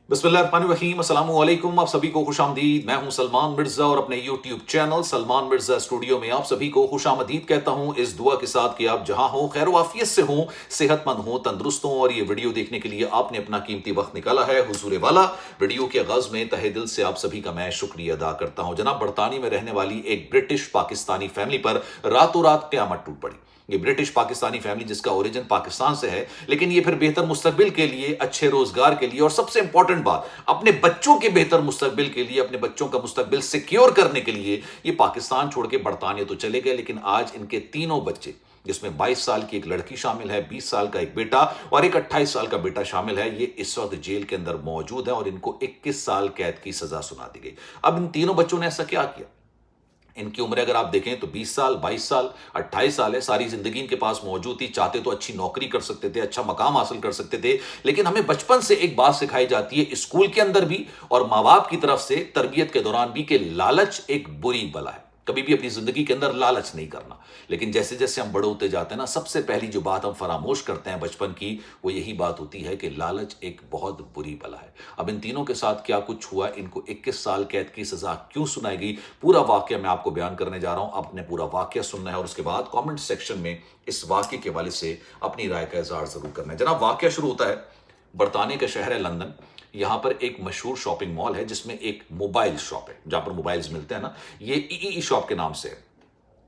बिस्मिल्लाहिर्रहमानिर्रहीम, अस्सलाम वालेकुम। आप सभी को खुशामदीद। मैं हूं सलमान मिर्जा और अपने YouTube channel Salman Mirza studio में आप सभी को खुशामदीद कहता हूं, इस दुआ के साथ कि आप जहां हो खैर वाफियत से हो, सेहतमंद हो, तंदुरुस्त हो। और ये वीडियो देखने के लिए आपने अपना कीमती वक्त निकाला है हुजूर वाला। वीडियो के आगाज में तहे दिल से आप सभी का मैं शुक्रिया अदा करता हूं। जनाब, बरतानी में रहने वाली एक ब्रिटिश पाकिस्तानी फैमिली पर रातों रात क़यामत टूट पड़ी। ये ब्रिटिश पाकिस्तानी फैमिली जिसका ओरिजिन पाकिस्तान से है, लेकिन ये फिर बेहतर मुस्तकबिल के लिए, अच्छे रोजगार के लिए और सबसे इंपॉर्टेंट बात, अपने बच्चों के बेहतर मुस्तकबिल के लिए, अपने बच्चों का मुस्तकबिल सिक्योर करने के लिए ये पाकिस्तान छोड़ के बरतानिया तो चले गए। लेकिन आज इनके तीनों बच्चे, जिसमें 22 साल की एक लड़की शामिल है, 20 साल का एक बेटा और एक 28 साल का बेटा शामिल है, ये इस वक्त जेल के अंदर मौजूद है और इनको 21 साल कैद की सजा सुना दी गई। अब इन तीनों बच्चों ने ऐसा क्या किया? इनकी उम्र अगर आप देखें तो 20 साल, 22 साल, 28 साल है। सारी जिंदगी इनके पास मौजूद थी। चाहते तो अच्छी नौकरी कर सकते थे, अच्छा मकाम हासिल कर सकते थे। लेकिन हमें बचपन से एक बात सिखाई जाती है, स्कूल के अंदर भी और माँ बाप की तरफ से तरबियत के दौरान भी, कि लालच एक बुरी बला है। कभी भी अपनी जिंदगी के अंदर लालच नहीं करना। लेकिन जैसे जैसे हम बड़े होते जाते हैं ना, सबसे पहली जो बात हम फरामोश करते हैं बचपन की, वो यही बात होती है कि लालच एक बहुत बुरी बला है। अब इन तीनों के साथ क्या कुछ हुआ, इनको 21 साल कैद की सजा क्यों सुनाई गई, पूरा वाकया मैं आपको बयान करने जा रहा हूं। आपने पूरा वाकया सुनना है और उसके बाद कमेंट सेक्शन में इस वाकये के हवाले से अपनी राय का इजहार जरूर करना है। जनाब, वाकया शुरू होता है, बरतानिया का शहर है लंदन। यहां पर एक मशहूर शॉपिंग मॉल है जिसमें एक मोबाइल शॉप है, जहां पर मोबाइल्स मिलते हैं ना, ये ई शॉप के नाम से है।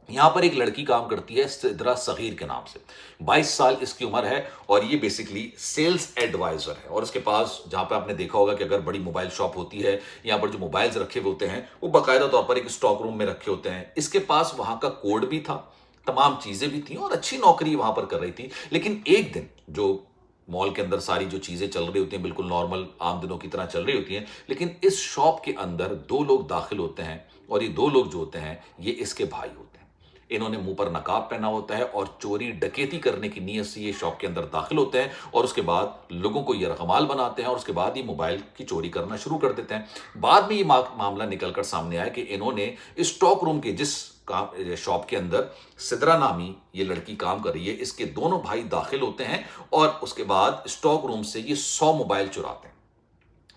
यहां पर एक लड़की काम करती है सिद्रा सगीर के नाम से। 22 साल इसकी उम्र है और ये बेसिकली सेल्स एडवाइजर है। और उसके पास, जहां पे आपने देखा होगा कि अगर बड़ी मोबाइल शॉप होती है, यहां पर जो मोबाइल्स रखे हुए होते हैं वो बाकायदा तौर पर एक स्टॉक रूम में रखे होते हैं। इसके पास वहां का कोड भी था, तमाम चीजें भी थी और अच्छी नौकरी वहां पर कर रही थी। लेकिन एक दिन, जो मॉल के अंदर सारी जो चीजें चल रही होती हैं बिल्कुल नॉर्मल आम दिनों की तरह चल रही होती हैं, लेकिन इस शॉप के अंदर दो लोग दाखिल होते हैं और ये दो लोग जो होते हैं ये इसके भाई होते हैं। इन्होंने मुंह पर नकाब पहना होता है और चोरी डकैती करने की नीयत से ये शॉप के अंदर दाखिल होते हैं और उसके बाद लोगों को ये रकमाल बनाते हैं और उसके बाद ये मोबाइल की चोरी करना शुरू कर देते हैं। बाद में ये मामला निकलकर सामने आया कि इन्होंने स्टॉक रूम के, जिस काम शॉप के अंदर सिद्रा नामी ये लड़की काम कर रही है, इसके दोनों भाई दाखिल होते हैं और उसके बाद स्टॉक रूम से ये 100 मोबाइल चुराते हैं,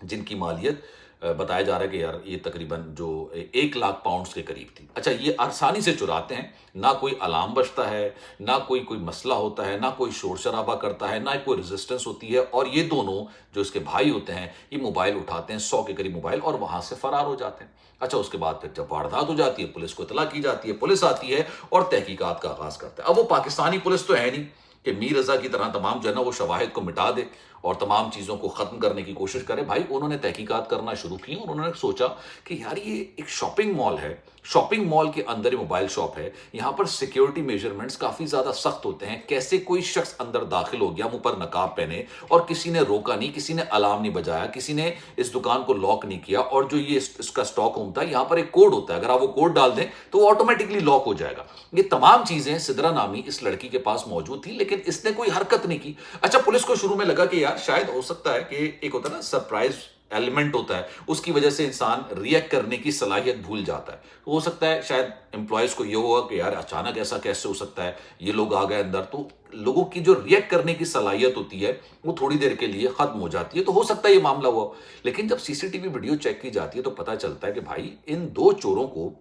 जिनकी मालियत बताया जा रहा है कि यार ये तकरीबन जो 1 लाख पाउंड्स के करीब थी। अच्छा, ये आसानी से चुराते हैं, ना कोई अलार्म बजता है, ना कोई मसला होता है, ना कोई शोर शराबा करता है, ना कोई रेजिस्टेंस होती है। और ये दोनों जो इसके भाई होते हैं ये मोबाइल उठाते हैं, 100 के करीब मोबाइल, और वहां से फरार हो जाते हैं। अच्छा, उसके बाद फिर जब वारदात हो जाती है, पुलिस को इतला की जाती है, पुलिस आती है और तहकीकात का आगाज करता है। अब वो पाकिस्तानी पुलिस तो है नहीं कि मीर रजा की तरह तमाम जो है ना वो शवाहिद को मिटा दे और तमाम चीज़ों को ख़त्म करने की कोशिश करे। भाई, उन्होंने तहकीकात करना शुरू की और उन्होंने सोचा कि यार ये एक शॉपिंग मॉल है, शॉपिंग मॉल के अंदर मोबाइल शॉप है, यहाँ पर सिक्योरिटी मेजरमेंट्स काफ़ी ज़्यादा सख्त होते हैं। कैसे कोई शख्स अंदर दाखिल हो गया मुंह पर नकाब पहने और किसी ने रोका नहीं, किसी ने अलार्म नहीं बजाया, किसी ने इस दुकान को लॉक नहीं किया। और जो ये इसका स्टॉक रूम था, यहाँ पर एक कोड होता है, अगर आप वो कोड डाल दें तो वो ऑटोमेटिकली लॉक हो जाएगा। ये तमाम चीज़ें सिद्रा नामी इस लड़की के पास मौजूद थी, लेकिन इसने कोई हरकत नहीं की। अच्छा, पुलिस को शुरू में लगा कि यार शायद हो सकता है कि एक होता है ना सरप्राइज एलिमेंट होता है, उसकी वजह से इंसान रिएक्ट करने की सलाहियत भूल जाता है। हो सकता है शायद एम्प्लॉयज को ये होगा कि यार अचानक ऐसा कैसे हो सकता है, ये लोग आ गए अंदर, तो लोगों की जो रिएक्ट करने की सलाहियत होती है वो थोड़ी देर के लिए खत्म हो जाती है। तो हो सकता है ये मामला हुआ। लेकिन जब सीसीटीवी वीडियो चेक की जाती है तो पता चलता है कि भाई इन दो चोरों को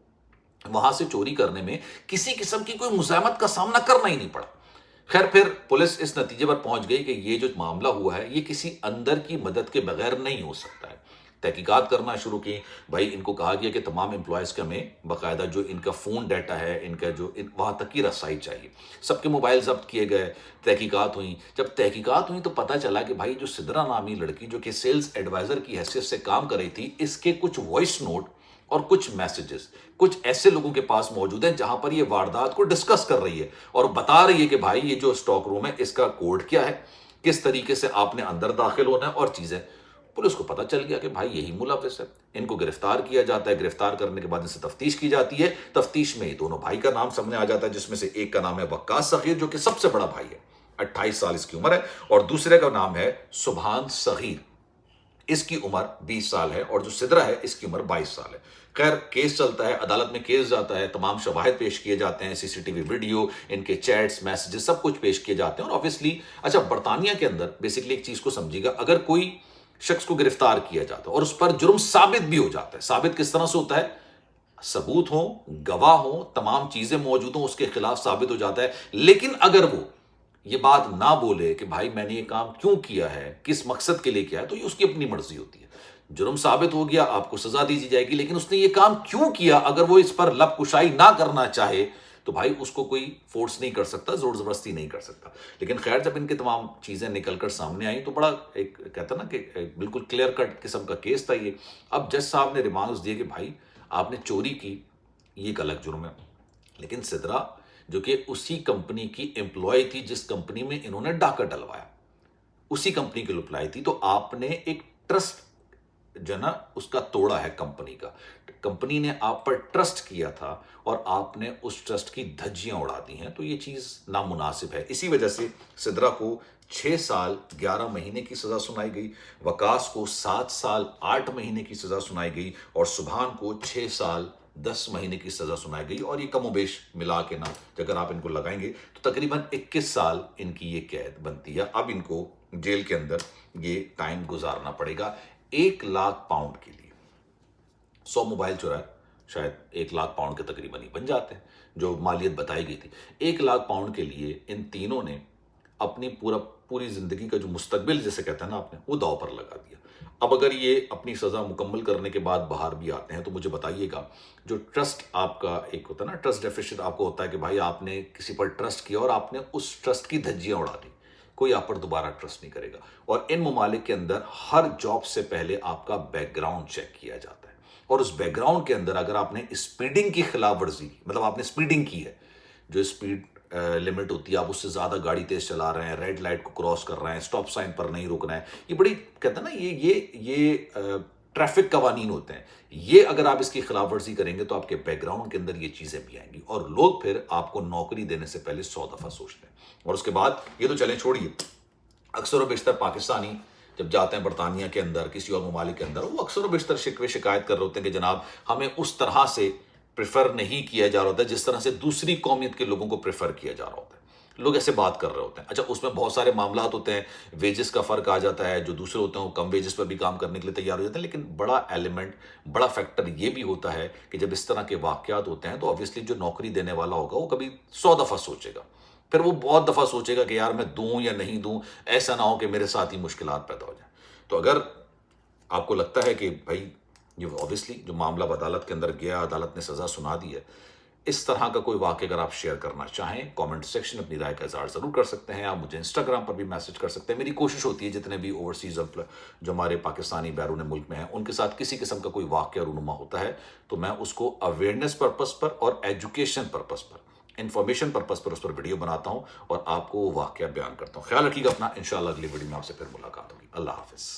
वहां से चोरी करने में किसी किस्म की कोई मुज़ाहमत का सामना करना ही नहीं पड़ा। खैर, फिर पुलिस इस नतीजे पर पहुंच गई कि ये जो मामला हुआ है ये किसी अंदर की मदद के बगैर नहीं हो सकता है। तहकीकात करना शुरू की। भाई, इनको कहा गया कि तमाम एम्प्लॉयज़ का में बाकायदा जो इनका फ़ोन डाटा है, इनका जो वहाँ तक की रसाई चाहिए। सबके मोबाइल जब्त किए गए, तहकीकात हुई। जब तहकीकात हुई तो पता चला कि भाई जो सिद्रा नामी लड़की जो कि सेल्स एडवाइज़र की हैसियत से काम कर रही थी, इसके कुछ वॉइस नोट और कुछ मैसेजेस कुछ ऐसे लोगों के पास मौजूद हैं जहां पर ये वारदात को डिस्कस कर रही है और बता रही है कि भाई ये जो स्टॉक रूम है इसका कोड क्या है, किस तरीके से आपने अंदर दाखिल होना है और चीजें। पुलिस को पता चल गया कि भाई यही मुलविस है। इनको गिरफ्तार किया जाता है। गिरफ्तार करने के बाद इनसे तफ्तीश की जाती है। तफ्तीश में दोनों भाई का नाम सामने आ जाता है, जिसमें से एक का नाम है वक्कास सगीर, जो कि सबसे बड़ा भाई है, 28 साल इसकी उम्र है, और दूसरे का नाम है सुभान सगीर, इसकी उम्र 20 साल है, और जो सिद्रा है इसकी उम्र 22 साल है। खैर, केस चलता है, अदालत में केस जाता है, तमाम शवाहिद पेश किए जाते हैं, सीसीटीवी वीडियो, इनके चैट्स, मैसेजेस, सब कुछ पेश किए जाते हैं। और ऑब्वियसली, अच्छा, बरतानिया के अंदर बेसिकली एक चीज को समझिएगा, अगर कोई شخص کو گرفتار کیا جاتا ہے اور اس پر جرم ثابت بھی ہو جاتا ہے. ثابت کس طرح سے ہوتا ہے؟ ثبوت ہو، گواہ ہو، تمام چیزیں موجود ہوں، اس کے خلاف ثابت ہو جاتا ہے. لیکن اگر وہ یہ بات نہ بولے کہ بھائی میں نے یہ کام کیوں کیا ہے، کس مقصد کے لیے کیا ہے، تو یہ اس کی اپنی مرضی ہوتی ہے. جرم ثابت ہو گیا، آپ کو سزا دی جائے گی، لیکن اس نے یہ کام کیوں کیا اگر وہ اس پر لب کشائی نہ کرنا چاہے تو بھائی اس کو کوئی فورس نہیں کر سکتا، زور زبردستی نہیں کر سکتا. لیکن خیر جب ان کے تمام چیزیں نکل کر سامنے آئیں تو بڑا ایک کہتا نا کہ بالکل کلیئر کٹ قسم کا کیس تھا یہ. اب جج صاحب نے ریمارکس دیے کہ بھائی آپ نے چوری کی، یہ ایک الگ جرم ہے، لیکن سدرا جو کہ اسی کمپنی کی امپلائی تھی جس کمپنی میں انہوں نے ڈاکہ ڈلوایا، اسی کمپنی کی امپلائی تھی، تو آپ نے ایک ٹرسٹ جو نا اس کا توڑا ہے کمپنی کا. کمپنی نے آپ پر ٹرسٹ کیا تھا اور آپ نے اس ٹرسٹ کی دھجیاں اڑا دی ہیں، تو یہ چیز نامناسب ہے. اسی وجہ سے سدرا کو 6 سال 11 مہینے کی سزا سنائی گئی، وکاس کو 7 سال 8 مہینے کی سزا سنائی گئی اور سبحان کو 6 سال 10 مہینے کی سزا سنائی گئی. اور یہ کم و بیش ملا کے نا اگر آپ ان کو لگائیں گے تو تقریباً 21 سال ان کی یہ قید بنتی ہے. اب ان کو جیل کے اندر یہ ٹائم گزارنا پڑے گا 1 لاکھ پاؤنڈ کے لیے. 100 موبائل چرائے شاید 1 لاکھ پاؤنڈ کے تقریباً ہی بن جاتے ہیں جو مالیت بتائی گئی تھی. 1 لاکھ پاؤنڈ کے لیے ان تینوں نے اپنی پوری زندگی کا جو مستقبل جسے کہتے ہیں نا آپ نے وہ داؤ پر لگا دیا. اب اگر یہ اپنی سزا مکمل کرنے کے بعد باہر بھی آتے ہیں تو مجھے بتائیے گا جو ٹرسٹ آپ کا ایک ہوتا ہے نا ٹرسٹ ڈیفیسٹ آپ کو ہوتا ہے کہ بھائی آپ نے کسی پر ٹرسٹ کیا اور آپ نے اس ٹرسٹ کی دھجیاں اڑا دی، کوئی آپ پر دوبارہ ٹرسٹ نہیں کرے گا. اور ان ممالک کے اندر ہر جاب سے پہلے آپ کا بیک گراؤنڈ چیک کیا جاتا ہے اور اس بیک گراؤنڈ کے اندر اگر آپ نے اسپیڈنگ کی خلاف ورزی مطلب آپ نے اسپیڈنگ کی ہے، جو اسپیڈ لمٹ ہوتی ہے آپ اس سے زیادہ گاڑی تیز چلا رہے ہیں، ریڈ لائٹ کو کراس کر رہے ہیں، اسٹاپ سائن پر نہیں رکنا ہے، یہ بڑی کہتے ہیں نا یہ ٹریفک قوانین ہوتے ہیں، یہ اگر آپ اس کی خلاف ورزی کریں گے تو آپ کے بیک گراؤنڈ کے اندر یہ چیزیں بھی آئیں گی اور لوگ پھر آپ کو نوکری دینے سے پہلے 100 دفعہ سوچتے ہیں. اور اس کے بعد یہ تو چلیں چھوڑیے، اکثر و بیشتر پاکستانی جب جاتے ہیں برطانیہ کے اندر کسی اور ممالک کے اندر وہ اکثر و بیشتر شکوے شکایت کر رہے ہوتے ہیں کہ جناب ہمیں اس طرح سے پریفر نہیں کیا جا رہا ہوتا ہے جس طرح سے دوسری قومیت کے لوگوں کو پریفر کیا جا رہا ہوتا ہے. لوگ ایسے بات کر رہے ہوتے ہیں. اچھا اس میں بہت سارے معاملات ہوتے ہیں، ویجز کا فرق آ جاتا ہے، جو دوسرے ہوتے ہیں وہ کم ویجز پر بھی کام کرنے کے لیے تیار ہو جاتے ہیں، لیکن بڑا ایلیمنٹ بڑا فیکٹر یہ بھی ہوتا ہے کہ جب اس طرح کے واقعات ہوتے ہیں تو obviously جو نوکری دینے والا ہوگا وہ کبھی 100 دفعہ سوچے گا، پھر وہ بہت دفعہ سوچے گا کہ یار میں دوں یا نہیں دوں، ایسا نہ ہو کہ میرے ساتھ ہی مشکلات پیدا ہو جائیں. تو اگر آپ کو لگتا ہے کہ بھائی یہ obviously جو معاملہ عدالت کے اندر گیا، عدالت نے سزا سنا دی ہے، اس طرح کا کوئی واقعہ اگر آپ شیئر کرنا چاہیں کامنٹ سیکشن میں اپنی رائے کا اظہار ضرور کر سکتے ہیں. آپ مجھے انسٹاگرام پر بھی میسج کر سکتے ہیں. میری کوشش ہوتی ہے جتنے بھی اوورسیز جو ہمارے پاکستانی بیرون ملک میں ہیں ان کے ساتھ کسی قسم کا کوئی واقعہ رونما ہوتا ہے تو میں اس کو اویئرنیس پرپس پر اور ایجوکیشن پرپس پر انفارمیشن پرپس پر اس پر ویڈیو بناتا ہوں اور آپ کو وہ واقعہ بیان کرتا ہوں. خیال رکھیے گا اپنا، انشاءاللہ اگلی ویڈیو میں آپ سے پھر ملاقات ہوگی. اللہ حافظ.